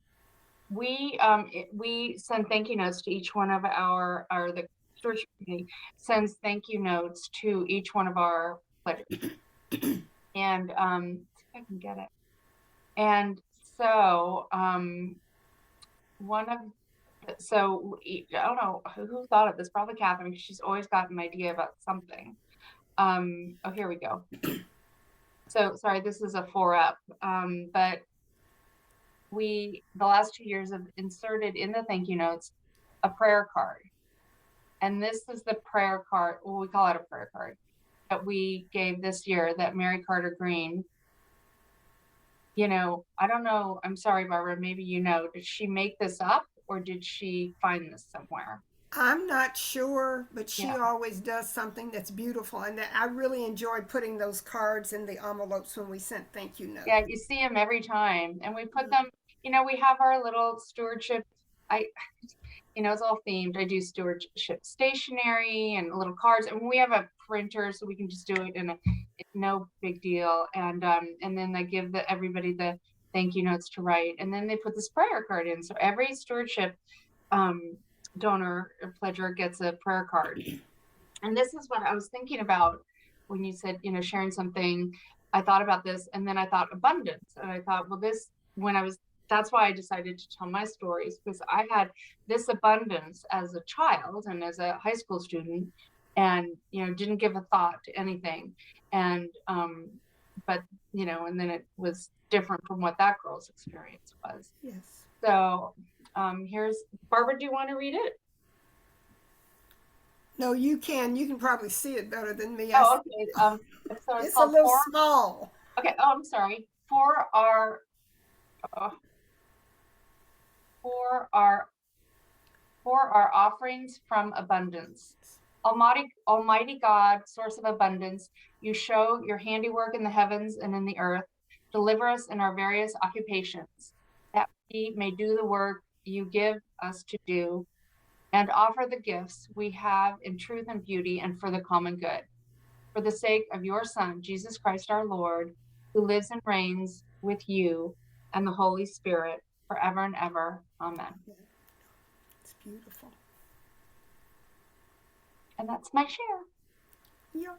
we send thank you notes to each one of the church committee sends thank you notes to each one of our pledges. And see if I can get it. And so I don't know who thought of this, probably Catherine, because she's always got an idea about something. Oh, here we go. So sorry, this is a 4-up, but the last 2 years have inserted in the thank you notes a prayer card. And this is the prayer card, well, we call it a prayer card, that we gave this year, that Mary Carter Green, I don't know, I'm sorry, Barbara, maybe did she make this up or did she find this somewhere? I'm not sure, but she Yeah. always does something that's beautiful, and that I really enjoyed putting those cards in the envelopes when we sent thank you notes. Yeah, you see them every time, and we put them. We have our little stewardship. It's all themed. I do stewardship stationery and little cards, and we have a printer, so we can just do it, and it's no big deal. And then I give everybody the thank you notes to write, and then they put this prayer card in. So every stewardship donor or pledger gets a prayer card. And this is what I was thinking about when you said, sharing something. I thought about this, and then I thought abundance, and I thought, well, that's why I decided to tell my stories, because I had this abundance as a child and as a high school student, and didn't give a thought to anything, and but and then it was different from what that girl's experience was. Yes. So here's Barbara. Do you want to read it? No, you can. You can probably see it better than me. Oh, okay. So it's a little small. Okay. Oh, I'm sorry. For our offerings from abundance. Almighty God, source of abundance, you show your handiwork in the heavens and in the earth. Deliver us in our various occupations, that we may do the work you give us to do, and offer the gifts we have in truth and beauty and for the common good. For the sake of your Son, Jesus Christ our Lord, who lives and reigns with you and the Holy Spirit forever and ever. Amen. It's beautiful. And that's my share. Yeah.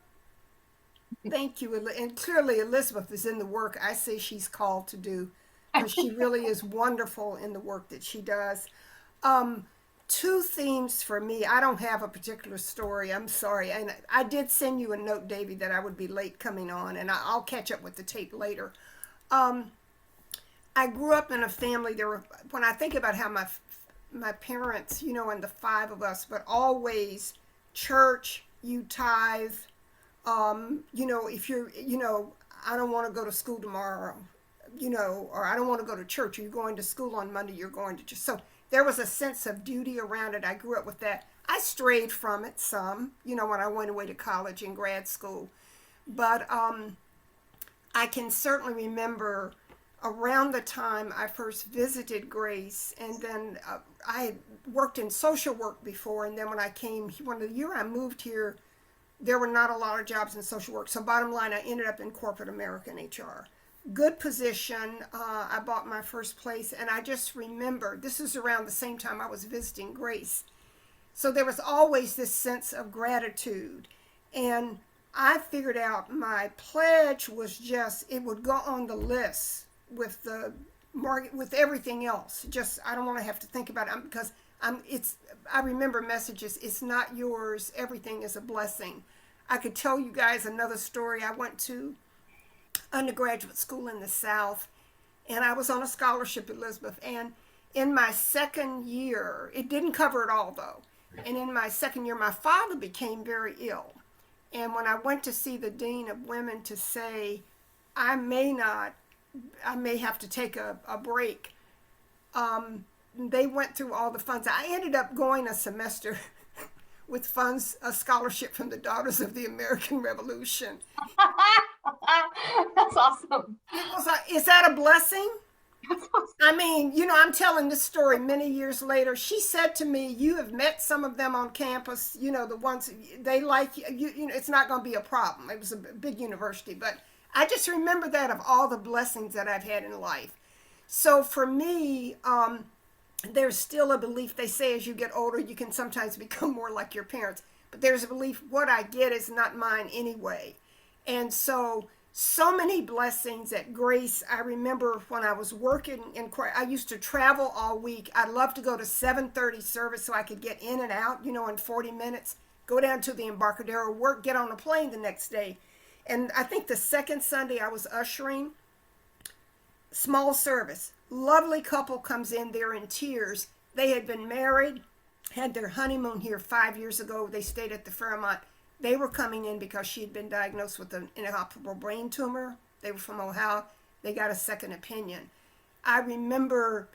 Thank you. And clearly Elizabeth is in the work I say she's called to do, because she really is wonderful in the work that she does. 2 themes for me. I don't have a particular story. I'm sorry. And I did send you a note, Davy, that I would be late coming on, and I'll catch up with the tape later. I grew up in a family. When I think about how my parents, and the 5 of us, but always church, you tithe. If you're, I don't want to go to school tomorrow, or I don't want to go to church. You're going to school on Monday. You're going to church. So there was a sense of duty around it. I grew up with that. I strayed from it some, when I went away to college and grad school. But I can certainly remember around the time I first visited Grace, and then I had worked in social work before, and then when I came, the year I moved here, there were not a lot of jobs in social work. So bottom line, I ended up in corporate American HR. Good position. I bought my first place, and I just remember, this is around the same time I was visiting Grace. So there was always this sense of gratitude. And I figured out my pledge was just, it would go on the list with the market, with everything else. Just, I don't want to have to think about it, because I remember messages, it's not yours, everything is a blessing. I could tell you guys another story. I went to undergraduate school in the South, and I was on a scholarship, Elizabeth, and in my second year, it didn't cover it all though. And in my second year, my father became very ill. And when I went to see the Dean of Women to say, I may have to take a break, they went through all the funds. I ended up going a semester with funds, a scholarship from the Daughters of the American Revolution. That's awesome. Is that a blessing? I mean, I'm telling this story many years later. She said to me, you have met some of them on campus, the ones they like you, it's not going to be a problem. It was a big university, but I just remember that of all the blessings that I've had in life. So for me, there's still a belief. They say as you get older, you can sometimes become more like your parents, but there's a belief what I get is not mine anyway. And so many blessings at Grace. I remember when I was working I used to travel all week. I'd love to go to 7:30 service so I could get in and out, in 40 minutes, go down to the Embarcadero, work, get on a plane the next day. And I think the second Sunday I was ushering, small service. Lovely couple comes in, they're in tears. They had been married, had their honeymoon here 5 years ago. They stayed at the Fairmont. They were coming in because she had been diagnosed with an inoperable brain tumor. They were from Ohio. They got a second opinion. I remember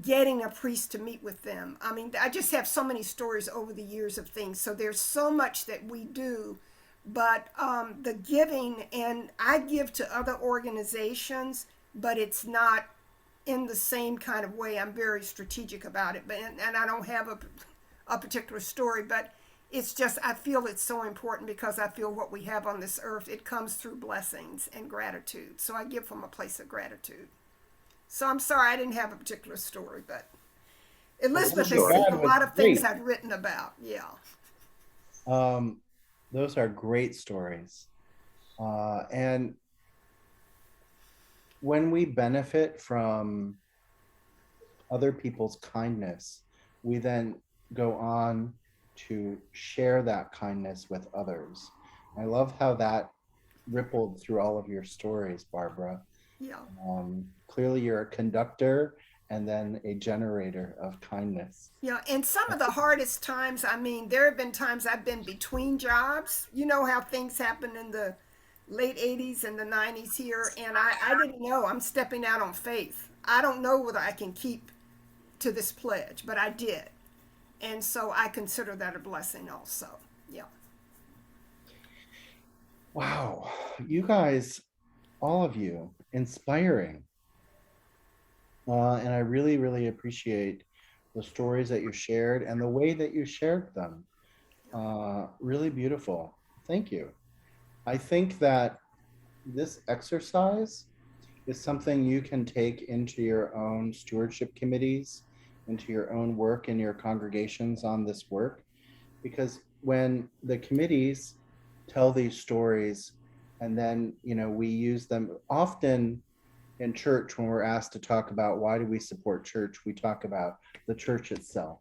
getting a priest to meet with them. I mean, I just have so many stories over the years of things. So there's so much that we do, but the giving, and I give to other organizations, but it's not in the same kind of way. I'm very strategic about it, and I don't have a particular story, but it's just, I feel it's so important because I feel what we have on this earth, it comes through blessings and gratitude. So I give from a place of gratitude. So I'm sorry I didn't have a particular story, but Elizabeth has seen a lot of things I've written about. Yeah. Those are great stories. And when we benefit from other people's kindness, we then go on to share that kindness with others. I love how that rippled through all of your stories, Barbara. Yeah. Clearly you're a conductor and then a generator of kindness. Yeah, and some of the hardest times, I mean, there have been times I've been between jobs. You know how things happen in the late 80s and the 90s here, and I didn't know. I'm stepping out on faith. I don't know whether I can keep to this pledge, but I did. And so I consider that a blessing also. Yeah. Wow. You guys, all of you, inspiring. And I really, really appreciate the stories that you shared and the way that you shared them. Really beautiful. Thank you. I think that this exercise is something you can take into your own stewardship committees, into your own work in your congregations on this work, because when the committees tell these stories and then we use them often in church. When we're asked to talk about why do we support church, we talk about the church itself,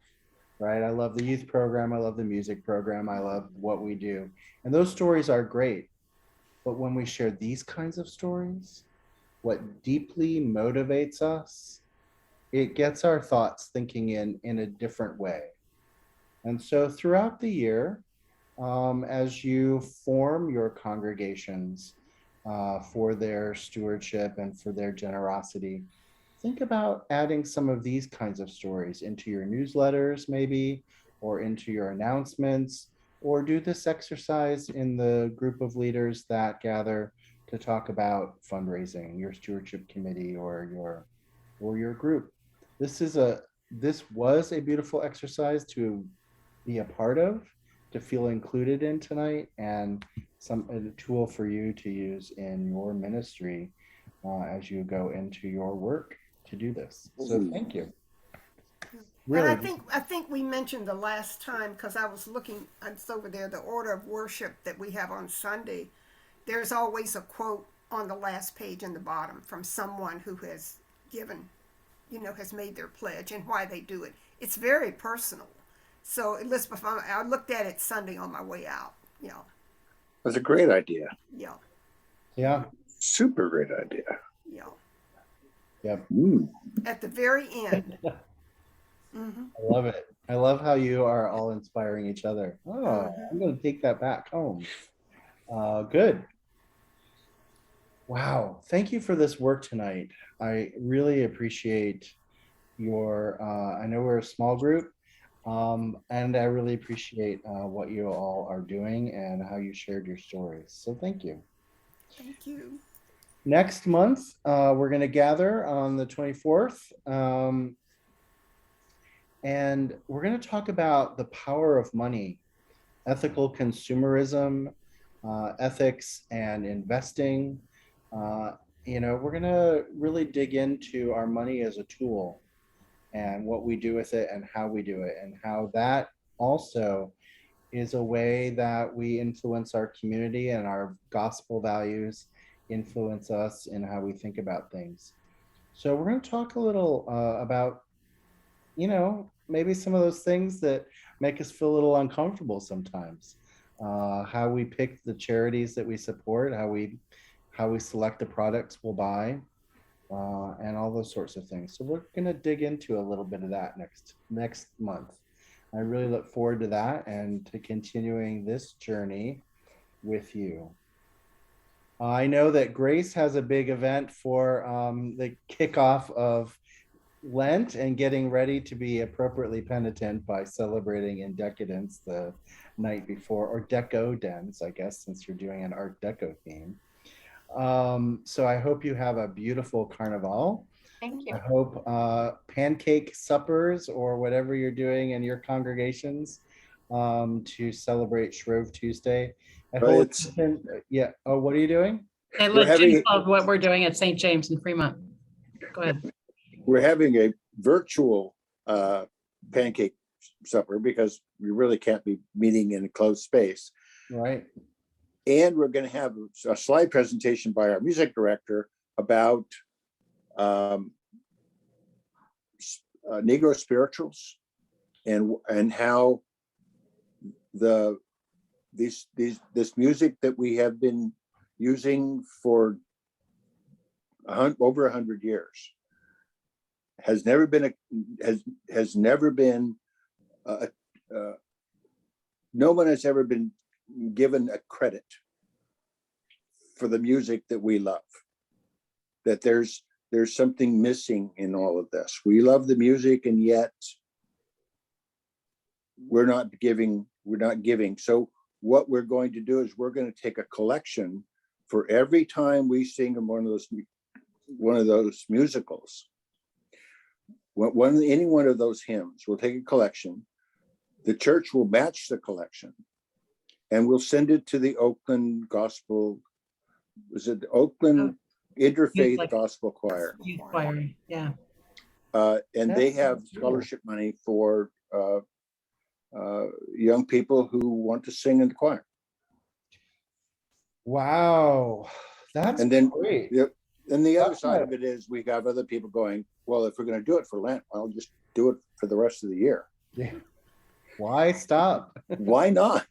right? I love the youth program, I love the music program, I love what we do, and those stories are great. But when we share these kinds of stories, what deeply motivates us, it gets our thoughts thinking in a different way. And so throughout the year, as you form your congregations for their stewardship and for their generosity, think about adding some of these kinds of stories into your newsletters maybe, or into your announcements, or do this exercise in the group of leaders that gather to talk about fundraising, your stewardship committee or your group. This was a beautiful exercise to be a part of, to feel included in tonight, and a tool for you to use in your ministry as you go into your work to do this. So thank you. Really. And I think we mentioned the last time, because I was looking, it's over there, the order of worship that we have on Sunday. There's always a quote on the last page in the bottom from someone who has given, has made their pledge and why they do it. It's very personal. So Elizabeth, I looked at it Sunday on my way out. Yeah. That's a great idea. Yeah. Yeah. Super great idea. Yeah. Yep. Mm. At the very end, I love it. I love how you are all inspiring each other. Oh, I'm going to take that back home. Good. Wow. Thank you for this work tonight. I really appreciate your, I know we're a small group, and I really appreciate what you all are doing and how you shared your stories. So thank you. Thank you. Next month, we're going to gather on the 24th. And we're going to talk about the power of money, ethical consumerism, ethics and investing. Uh, we're going to really dig into our money as a tool and what we do with it and how we do it, and how that also is a way that we influence our community, and our gospel values influence us in how we think about things. So we're going to talk a little about maybe some of those things that make us feel a little uncomfortable sometimes. How we pick the charities that we support, how we select the products we'll buy, and all those sorts of things. So we're going to dig into a little bit of that next month. I really look forward to that and to continuing this journey with you. I know that Grace has a big event for the kickoff of Lent and getting ready to be appropriately penitent by celebrating in decadence the night before, or decadence, I guess, since you're doing an Art Deco theme. So I hope you have a beautiful Carnival. Thank you. I hope pancake suppers or whatever you're doing in your congregations to celebrate Shrove Tuesday. I Well, hope it's yeah. Oh, what are you doing? And We're let Jim having- tell what we're doing at St. James in Fremont. Go ahead. we're having a virtual pancake supper because we really can't be meeting in a closed space. Right. And we're going to have a slide presentation by our music director about Negro spirituals and how this music that we have been using for over 100 years has never been no one has ever been given a credit for the music that we love. That there's something missing in all of this. We love the music, and yet we're not giving. So what we're going to do is we're going to take a collection for every time we sing in one of those musicals. Any one of those hymns, we'll take a collection. The church will match the collection, and we'll send it to the Oakland Gospel. Was it the Oakland Interfaith Gospel Choir? Youth choir, yeah. And they have scholarship money for young people who want to sing in the choir. Wow, that's And then great. And the other side of it is we have other people going, well, if we're going to do it for Lent, I'll just do it for the rest of the year. Yeah. Why stop? Why not?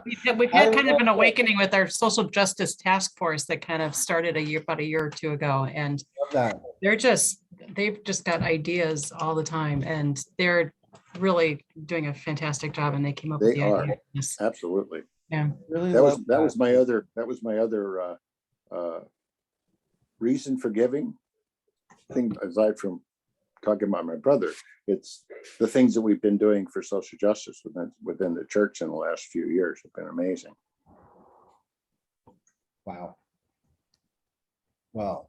We've had kind of an awakening with our social justice task force that kind of started about a year or two ago. And they've just got ideas all the time, and they're really doing a fantastic job, and they came up with the idea. Absolutely. Yeah. Really that was my other reason for giving. I think, aside from talking about my brother, it's the things that we've been doing for social justice within the church in the last few years have been amazing. Wow. Well,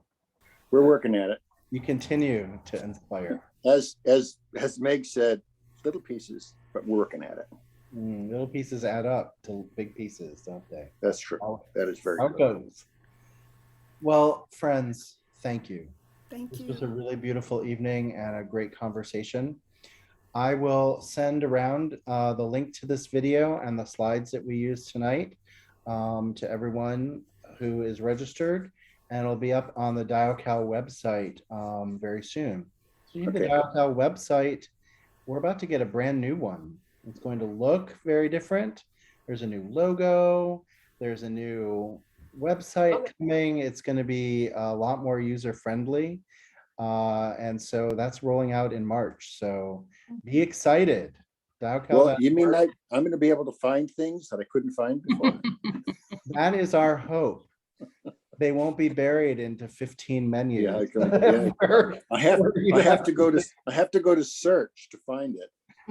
we're working at it. You continue to inspire. As Meg said, little pieces, but we're working at it. Little pieces add up to big pieces, don't they? That's true. That is very how true. It goes. Well, friends, thank you. Thank you. This was a really beautiful evening and a great conversation. I will send around the link to this video and the slides that we used tonight to everyone who is registered, and it'll be up on the DioCal website very soon. So you have the DioCal website. We're about to get a brand new one. It's going to look very different. There's a new logo. There's a new website coming. It's going to be a lot more user friendly. And so that's rolling out in March. So be excited. Well, you mean I'm going to be able to find things that I couldn't find before? That is our hope. They won't be buried into 15 menus. Yeah, I have to go to search to find it.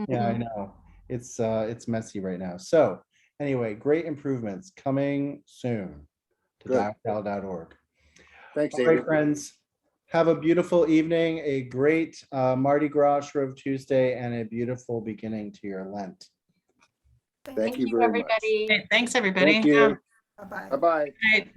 Yeah, I know. It's messy right now. So anyway, great improvements coming soon to Good. diocese.org. Thanks, All right, David. friends. Have a beautiful evening, a great Mardi Gras Shrove Tuesday, and a beautiful beginning to your Lent. Thank you very much. everybody. Okay, thanks, everybody. Thank you. Bye-bye. Bye-bye. Right.